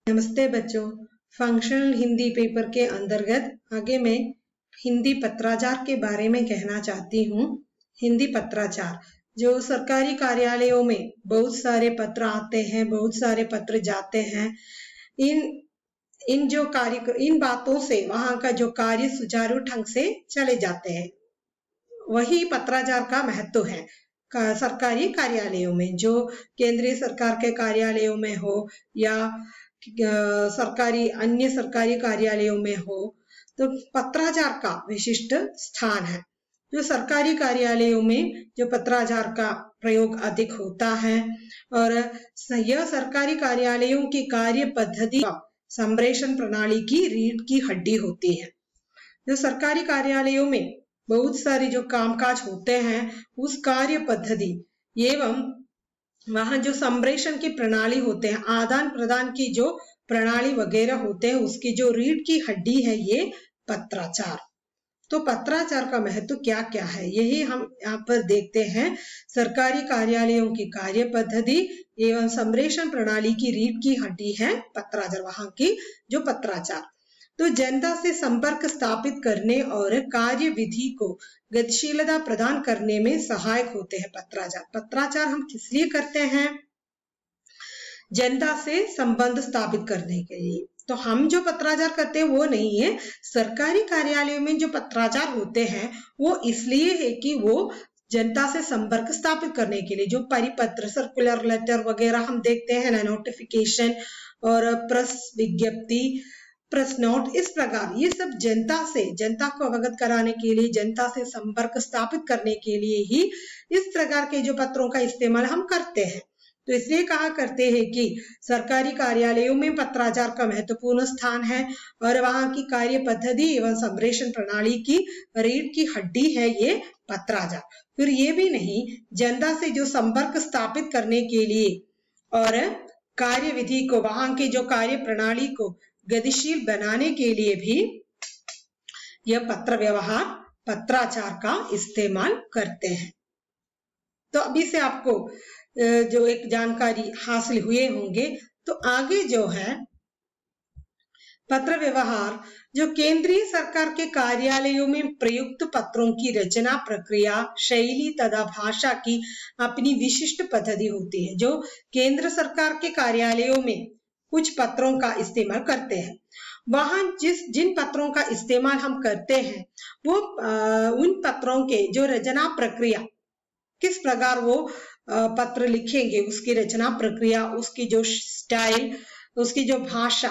नमस्ते बच्चों। Functional Hindi paper के अंतर्गत आगे मैं हिंदी पत्राचार के बारे में कहना चाहती हूँ। हिंदी पत्राचार जो सरकारी कार्यालयों में बहुत सारे पत्र आते हैं, बहुत सारे पत्र जाते हैं। इन बातों से वहाँ का जो कार्य सुचारू ढंग से चले जाते हैं, वही पत्राचार का महत्व है। सरकारी कार्यालयों में, जो केंद्रीय सरकार के कार्यालयों में हो या अन्य सरकारी कार्यालयों में हो, तो पत्राचार का विशिष्ट स्थान है। जो सरकारी कार्यालयों में जो पत्राचार का प्रयोग अधिक होता है, और यह सरकारी कार्यालयों की कार्य पद्धति संप्रेषण प्रणाली की रीढ़ की हड्डी होती है। जो सरकारी कार्यालयों में बहुत सारे जो कामकाज होते हैं, उस कार्य पद्धति एवं वहाँ जो संप्रेषण की प्रणाली होते हैं, आदान प्रदान की जो प्रणाली वगैरह होते हैं, उसकी जो रीढ़ की हड्डी है ये पत्राचार। तो पत्राचार का महत्व क्या क्या है, यही हम यहाँ पर देखते हैं। सरकारी कार्यालयों की कार्य पद्धति एवं संप्रेषण प्रणाली की रीढ़ की हड्डी है पत्राचार, वहाँ की जो पत्राचार। तो जनता से संपर्क स्थापित करने और कार्य विधि को गतिशीलता प्रदान करने में सहायक होते हैं पत्राचार। पत्राचार हम किस लिए करते हैं? जनता से संबंध स्थापित करने के लिए। तो हम जो पत्राचार करते हैं वो नहीं है, सरकारी कार्यालयों में जो पत्राचार होते हैं वो इसलिए है कि वो जनता से संपर्क स्थापित करने के लिए, जो परिपत्र, सर्कुलर लेटर वगैरह हम देखते हैं ना, नोटिफिकेशन और प्रेस विज्ञप्ति, प्रेस नोट, इस प्रकार ये सब जनता को अवगत कराने के लिए, जनता से संपर्क स्थापित करने के लिए ही इस प्रकार के जो पत्रों का इस्तेमाल हम करते हैं। तो इसलिए कहा करते हैं कि सरकारी कार्यालयों में पत्राचार का महत्वपूर्ण स्थान है और वहाँ की कार्य पद्धति एवं संप्रेषण प्रणाली की रीढ़ की हड्डी है ये पत्राचार। फिर ये भी नहीं, जनता से जो संपर्क स्थापित करने के लिए और कार्य विधि को, वहाँ की जो कार्य प्रणाली को गतिशील बनाने के लिए भी यह पत्र व्यवहार पत्राचार का इस्तेमाल करते हैं। तो अभी से आपको जो एक जानकारी हासिल हुए होंगे। तो आगे जो है पत्र व्यवहार, जो केंद्रीय सरकार के कार्यालयों में प्रयुक्त पत्रों की रचना प्रक्रिया, शैली तथा भाषा की अपनी विशिष्ट पद्धति होती है। जो केंद्र सरकार के कार्यालयों में कुछ पत्रों का इस्तेमाल करते हैं, वहां जिन पत्रों का इस्तेमाल हम करते हैं वो उन पत्रों के जो रचना प्रक्रिया, किस प्रकार वो पत्र लिखेंगे, उसकी रचना प्रक्रिया, उसकी जो स्टाइल, उसकी जो भाषा,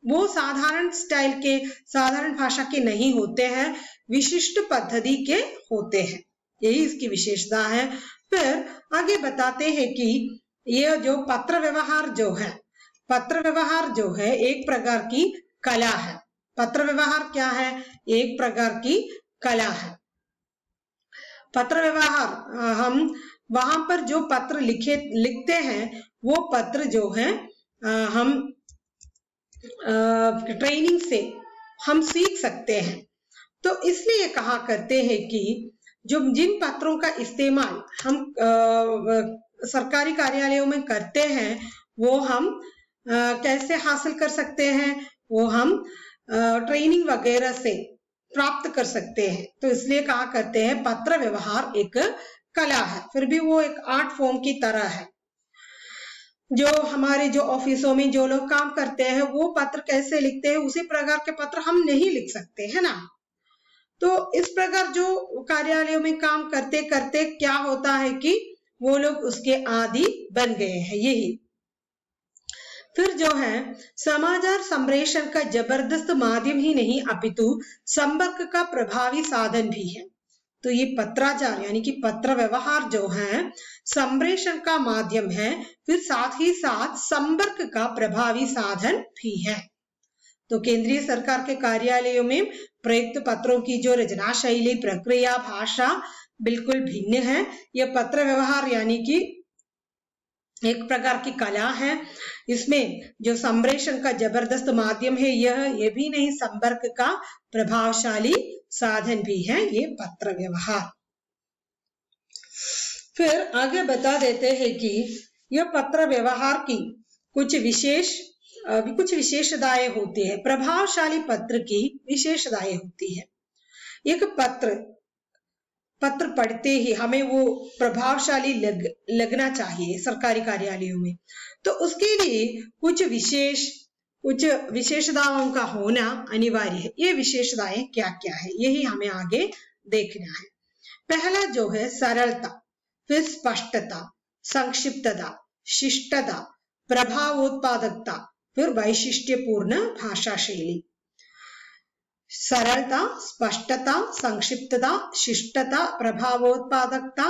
वो साधारण स्टाइल के, साधारण भाषा के नहीं होते हैं, विशिष्ट पद्धति के होते हैं। यही इसकी विशेषता है। फिर आगे बताते हैं कि ये जो पत्र व्यवहार जो है एक प्रकार की कला है। पत्र व्यवहार क्या है? एक प्रकार की कला है। पत्र व्यवहार हम वहां पर जो पत्र लिखते हैं, वो पत्र जो है हम ट्रेनिंग से हम सीख सकते हैं। तो इसलिए कहा करते हैं कि जो जिन पत्रों का इस्तेमाल हम सरकारी कार्यालयों में करते हैं, वो हम कैसे हासिल कर सकते हैं? वो हम ट्रेनिंग वगैरह से प्राप्त कर सकते हैं। तो इसलिए कहा करते हैं पत्र व्यवहार एक कला है, फिर भी वो एक आर्ट फॉर्म की तरह है। जो हमारे जो ऑफिसों में जो लोग काम करते हैं, वो पत्र कैसे लिखते हैं, उसी प्रकार के पत्र हम नहीं लिख सकते, है ना। तो इस प्रकार जो कार्यालयों में काम करते करते क्या होता है कि वो लोग उसके आदी बन गए हैं। यही फिर जो है समाचार संप्रेषण का जबरदस्त माध्यम ही नहीं, अपितु संपर्क का प्रभावी साधन भी है। तो ये पत्राचार यानी कि पत्र व्यवहार जो है संप्रेषण का माध्यम है, फिर साथ ही साथ संपर्क का प्रभावी साधन भी है। तो केंद्रीय सरकार के कार्यालयों में प्रयुक्त पत्रों की जो रचना शैली, प्रक्रिया, भाषा बिल्कुल भिन्न है। यह पत्र व्यवहार यानी कि एक प्रकार की कला है। इसमें जो संप्रेषण का जबरदस्त माध्यम है, ये भी नहीं, संपर्क का प्रभावशाली साधन भी है ये पत्र व्यवहार। फिर आगे बता देते हैं कि यह पत्र व्यवहार की कुछ विशेष कुछ विशेषताएं होती है। प्रभावशाली पत्र की विशेषताएं होती है। एक पत्र पढ़ते ही हमें वो प्रभावशाली लगना चाहिए सरकारी कार्यालयों में, तो उसके लिए कुछ विशेषताओं का होना अनिवार्य है। ये विशेषताएं क्या क्या है, यही हमें आगे देखना है। पहला जो है सरलता, फिर स्पष्टता, संक्षिप्तता, शिष्टता, प्रभावोत्पादकता, फिर वैशिष्ट्यपूर्ण भाषा शैली। सरलता, स्पष्टता, संक्षिप्तता, शिष्टता, प्रभावोत्पादकता,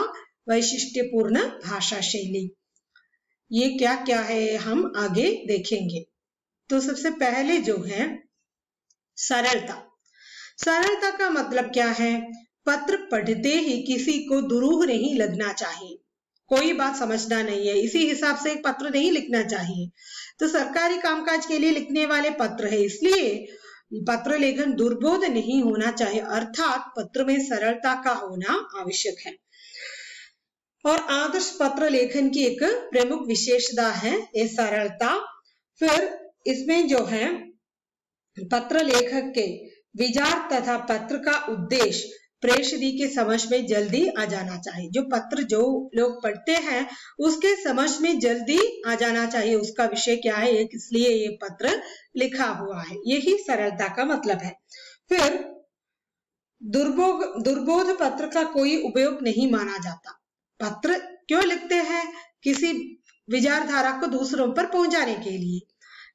वैशिष्ट्यपूर्ण भाषा शैली, ये क्या क्या है हम आगे देखेंगे। तो सबसे पहले जो है सरलता। सरलता का मतलब क्या है? पत्र पढ़ते ही किसी को दुरूह नहीं लगना चाहिए, कोई बात समझना नहीं है, इसी हिसाब से एक पत्र नहीं लिखना चाहिए। तो सरकारी कामकाज के लिए लिखने वाले पत्र है, इसलिए पत्र लेखन दुर्बोध नहीं होना चाहिए, अर्थात पत्र में सरलता का होना आवश्यक है। और आदर्श पत्र लेखन की एक प्रमुख विशेषता है ये सरलता। फिर इसमें जो है पत्र लेखक के विचार तथा पत्र का उद्देश्य प्रेषित के समझ में जल्दी आ जाना चाहिए। जो पत्र जो लोग पढ़ते हैं उसके समझ में जल्दी आ जाना चाहिए, उसका विषय क्या है, ये किस लिए ये पत्र लिखा हुआ है, यही सरलता का मतलब है। फिर दुर्बोध पत्र का कोई उपयोग नहीं माना जाता। पत्र क्यों लिखते हैं? किसी विचारधारा को दूसरों पर पहुंचाने के लिए,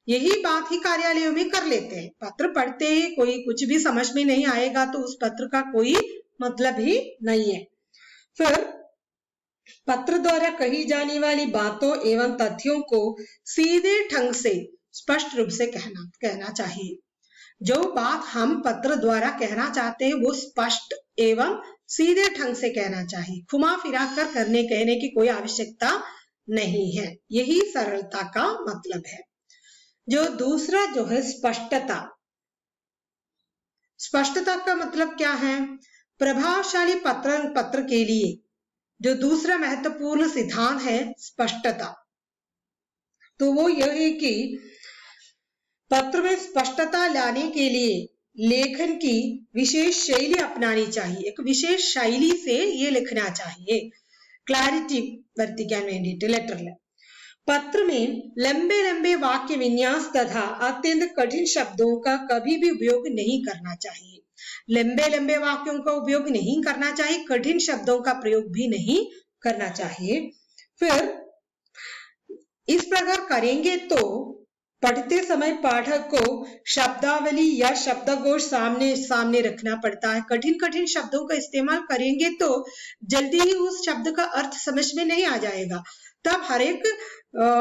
यही बात ही कार्यालयों में कर लेते हैं। पत्र पढ़ते ही कोई कुछ भी समझ में नहीं आएगा तो उस पत्र का कोई मतलब ही नहीं है। फिर पत्र द्वारा कही जाने वाली बातों एवं तथ्यों को सीधे ढंग से स्पष्ट रूप से कहना चाहिए। जो बात हम पत्र द्वारा कहना चाहते हैं वो स्पष्ट एवं सीधे ढंग से कहना चाहिए, घुमा फिरा कर कहने की कोई आवश्यकता नहीं है, यही सरलता का मतलब है। जो दूसरा जो है स्पष्टता। स्पष्टता का मतलब क्या है? प्रभावशाली पत्र के लिए जो दूसरा महत्वपूर्ण सिद्धांत है स्पष्टता, तो वो यह है कि पत्र में स्पष्टता लाने के लिए लेखन की विशेष शैली अपनानी चाहिए। एक विशेष शैली से ये लिखना चाहिए, क्लैरिटी वर्तिക്കാൻ വേണ്ടിയിട്ട് ലെറ്ററിൽ। पत्र में लंबे लंबे वाक्य विन्यास तथा अत्यंत कठिन शब्दों का कभी भी उपयोग नहीं करना चाहिए। लंबे लंबे वाक्यों का उपयोग नहीं करना चाहिए, कठिन शब्दों का प्रयोग भी नहीं करना चाहिए। फिर इस प्रकार करेंगे तो पढ़ते समय पाठक को शब्दावली या शब्दकोश सामने रखना पड़ता है। कठिन शब्दों का इस्तेमाल करेंगे तो जल्दी ही उस शब्द का अर्थ समझ में नहीं आ जाएगा। तब हर एक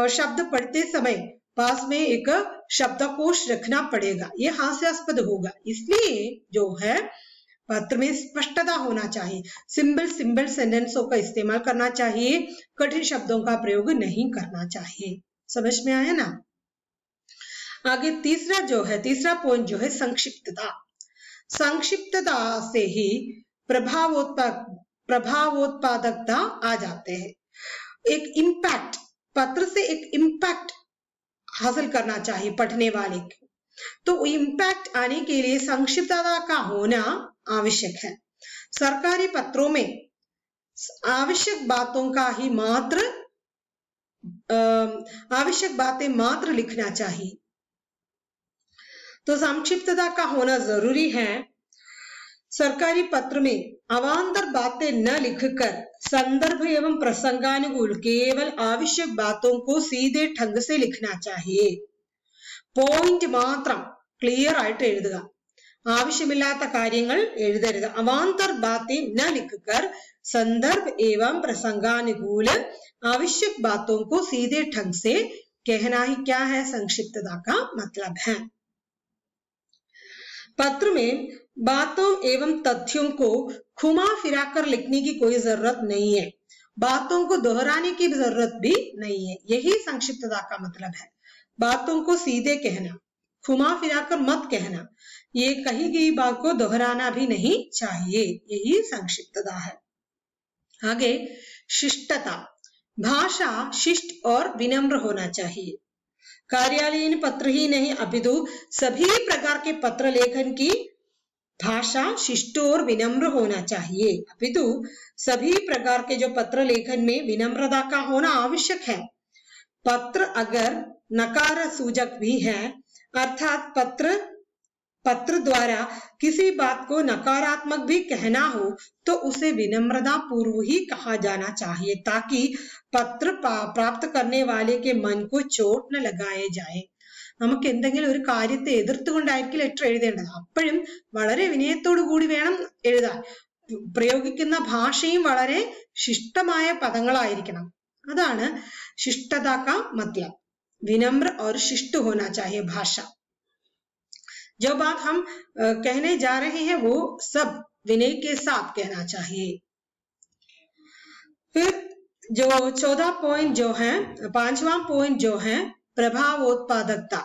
शब्द पढ़ते समय पास में एक शब्दकोश रखना पड़ेगा, ये हास्यास्पद होगा। इसलिए जो है पत्र में स्पष्टता होना चाहिए, सिंपल सेंटेंसों का इस्तेमाल करना चाहिए, कठिन शब्दों का प्रयोग नहीं करना चाहिए। समझ में आया ना? आगे तीसरा पॉइंट जो है संक्षिप्तता। संक्षिप्तता से ही प्रभावोत्पादकता आ जाते हैं। एक इम्पैक्ट, पत्र से एक इम्पैक्ट हासिल करना चाहिए पढ़ने वाले को, तो इम्पैक्ट आने के लिए संक्षिप्तता का होना आवश्यक है। सरकारी पत्रों में आवश्यक बातें मात्र लिखना चाहिए, तो संक्षिप्तता का होना जरूरी है। सरकारी पत्र में अवान्तर बातें न लिखकर संदर्भ एवं प्रसंगानुकूल केवल आवश्यक बातों को सीधे ढंग से लिखना चाहिए। पॉइंट മാത്രം ക്ലിയർ ആയിട്ട് എഴുതുക, ആവശ്യമില്ലാത്ത കാര്യങ്ങൾ എഴുതരുത്। अवान्तर बातें न लिखकर संदर्भ एवं प्रसंगानुकूल आवश्यक बातों को सीधे ढंग से कहना ही क्या है, संक्षिप्तता का मतलब है। पत्र में बातों एवं तथ्यों को घुमा फिरा कर लिखने की कोई जरूरत नहीं है, बातों को दोहराने की जरूरत भी नहीं है, यही संक्षिप्तता का मतलब है। बातों को सीधे कहना, घुमा फिरा कर मत कहना, ये कही गई बात को दोहराना भी नहीं चाहिए, यही संक्षिप्तता है। आगे शिष्टता। भाषा शिष्ट और विनम्र होना चाहिए। कार्यालयीन पत्र ही नहीं अपितु सभी प्रकार के पत्र लेखन की भाषा शिष्ट और विनम्र होना चाहिए। अपितु सभी प्रकार के जो पत्र लेखन में विनम्रता का होना आवश्यक है। पत्र अगर नकार सूचक भी है, अर्थात पत्र द्वारा किसी बात को नकारात्मक भी कहना हो तो उसे विनम्रता पूर्व ही कहा जाना चाहिए, ताकि पत्र प्राप्त करने वाले के मन को चोट न लगाए जाए। നമുക്ക് എന്തെങ്കിലും ഒരു കാര്യത്തെ എതിർത്തുകൊണ്ടായിരിക്കും ലെറ്റർ എഴുതേണ്ടത്. അപ്പോഴും വളരെ വിനയത്തോടു കൂടി വേണം എഴുതാൻ. പ്രയോഗിക്കുന്ന ഭാഷയും വളരെ ശിഷ്ടമായ പദങ്ങളായിരിക്കണം. അതാണ് शिष्टता का मतलब। विनम्र और शिष्ट होना चाहिए भाषा। जो बात हम कहने जा रहे हैं वो सब विनय के साथ कहना चाहिए। फिर जो 14 पॉइंट जो है, 5वां पॉइंट जो है प्रभावोत्पादकता।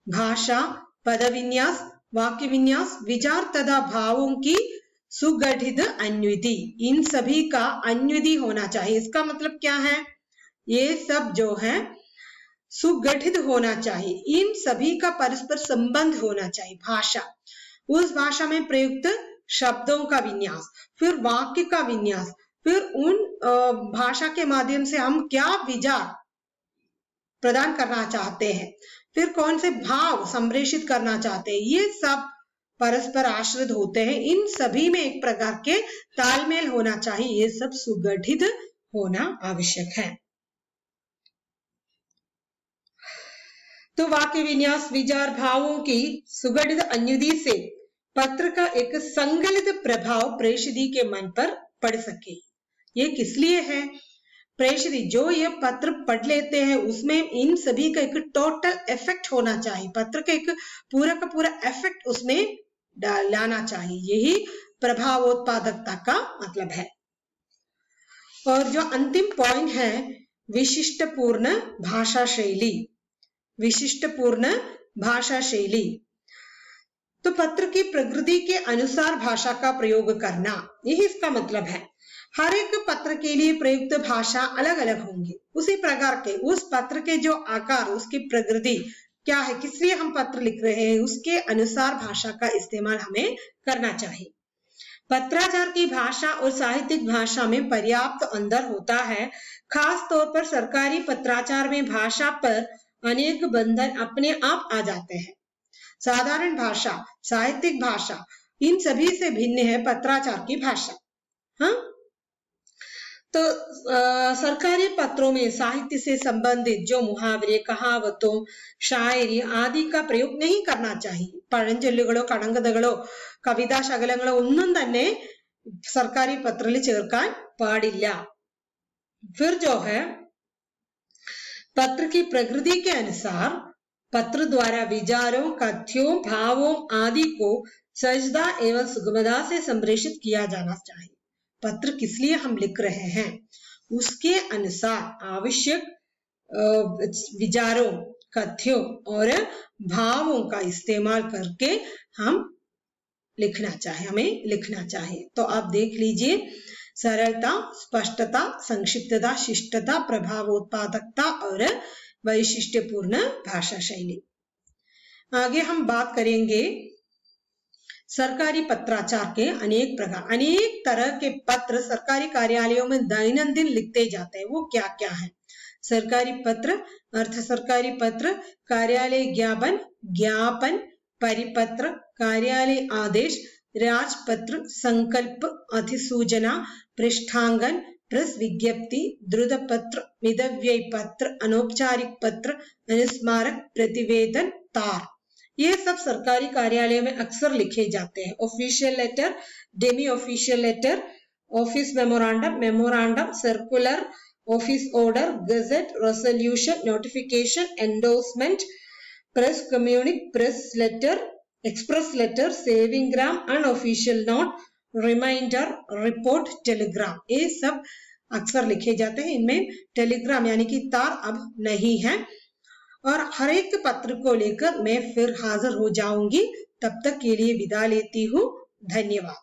भाषा, पदविन्यास, वाक्य विन्यास, विचार तथा भावों की सुगठित अन्विति, इन सभी का अन्विति होना चाहिए। इसका मतलब क्या है? ये सब जो है सुगठित होना चाहिए, इन सभी का परस्पर संबंध होना चाहिए। भाषा, उस भाषा में प्रयुक्त शब्दों का विन्यास, फिर वाक्य का विन्यास, फिर उन भाषा के माध्यम से हम क्या विचार प्रदान करना चाहते हैं, फिर कौन से भाव संप्रेषित करना चाहते हैं, ये सब परस्पर आश्रित होते हैं। इन सभी में एक प्रकार के तालमेल होना चाहिए। ये सब सुगठित होना आवश्यक है। तो वाक्य विन्यास, विचार, भावों की सुगठित अन्युति से पत्र का एक संकलित प्रभाव प्रेषित के मन पर पड़ सके। ये किस लिए है? प्रेषित जो ये पत्र पढ़ लेते हैं उसमें इन सभी का एक टोटल इफेक्ट होना चाहिए। पत्र का एक पूरा का पूरा इफेक्ट उसमें लाना चाहिए। यही प्रभावोत्पादकता का मतलब है। और जो अंतिम पॉइंट है विशिष्टपूर्ण भाषा शैली। विशिष्टपूर्ण भाषा शैली तो पत्र की प्रकृति के अनुसार भाषा का प्रयोग करना, यही इसका मतलब है। हर एक पत्र के लिए प्रयुक्त भाषा अलग अलग होंगी। उसी प्रकार के उस पत्र के जो आकार, उसकी प्रकृति क्या है, किस लिए हम पत्र लिख रहे हैं, उसके अनुसार भाषा का इस्तेमाल हमें करना चाहिए। पत्राचार की भाषा और साहित्यिक भाषा में पर्याप्त अंतर होता है। खास तौर पर सरकारी पत्राचार में भाषा पर अनेक बंधन अपने आप आ जाते हैं। साधारण भाषा, साहित्यिक भाषा, इन सभी से भिन्न है पत्राचार की भाषा। हाँ, तो सरकारी पत्रों में साहित्य से संबंधित जो मुहावरे, कहावतों, शायरी आदि का प्रयोग नहीं करना चाहिए। പഴഞ്ചൊല്ലുകളോ കടങ്കഥകളോ കവിതാ ശകലങ്ങളോ ഒന്നും തന്നെ सरकारी पत्र में ചേർക്കാൻ പാടില്ല। फिर जो है पत्र की प्रकृति के अनुसार पत्र द्वारा विचारों, कथ्यों, भावों आदि को सहजता एवं सुगमता से संप्रेषित किया जाना चाहिए। पत्र किस लिए हम लिख रहे हैं उसके अनुसार आवश्यक विचारों, कथ्यों और भावों का इस्तेमाल करके हम लिखना चाहिए, हमें लिखना चाहिए। तो आप देख लीजिए, सरलता, स्पष्टता, संक्षिप्तता, शिष्टता, प्रभावोत्पादकता और वैशिष्ट्यपूर्ण भाषा शैली। आगे हम बात करेंगे सरकारी पत्राचार के अनेक प्रकार। अनेक तरह के पत्र सरकारी कार्यालयों में दैनंदिन लिखते जाते हैं। वो क्या क्या है? सरकारी पत्र, अर्ध सरकारी पत्र, कार्यालय ज्ञापन, ज्ञापन, परिपत्र, कार्यालय आदेश, राजपत्र, संकल्प, अधिसूचना, पृष्ठांकन, प्रेस विज्ञप्ति, द्रुत पत्र, मितव्यय पत्र, अनौपचारिक पत्र, अनुस्मारक, प्रतिवेदन, तार, ये सब सरकारी कार्यालय में अक्सर लिखे जाते हैं। Official letter, demi official letter, office memorandum, memorandum, circular, office order, gazette, resolution, notification, endorsement, press communique, press letter, express letter, saving gram, unofficial note, reminder, report, telegram, ये सब अक्सर लिखे जाते हैं। इनमें टेलीग्राम यानी कि तार अब नहीं है। और हर एक पत्र को लेकर मैं फिर हाजिर हो जाऊंगी। तब तक के लिए विदा लेती हूँ। धन्यवाद।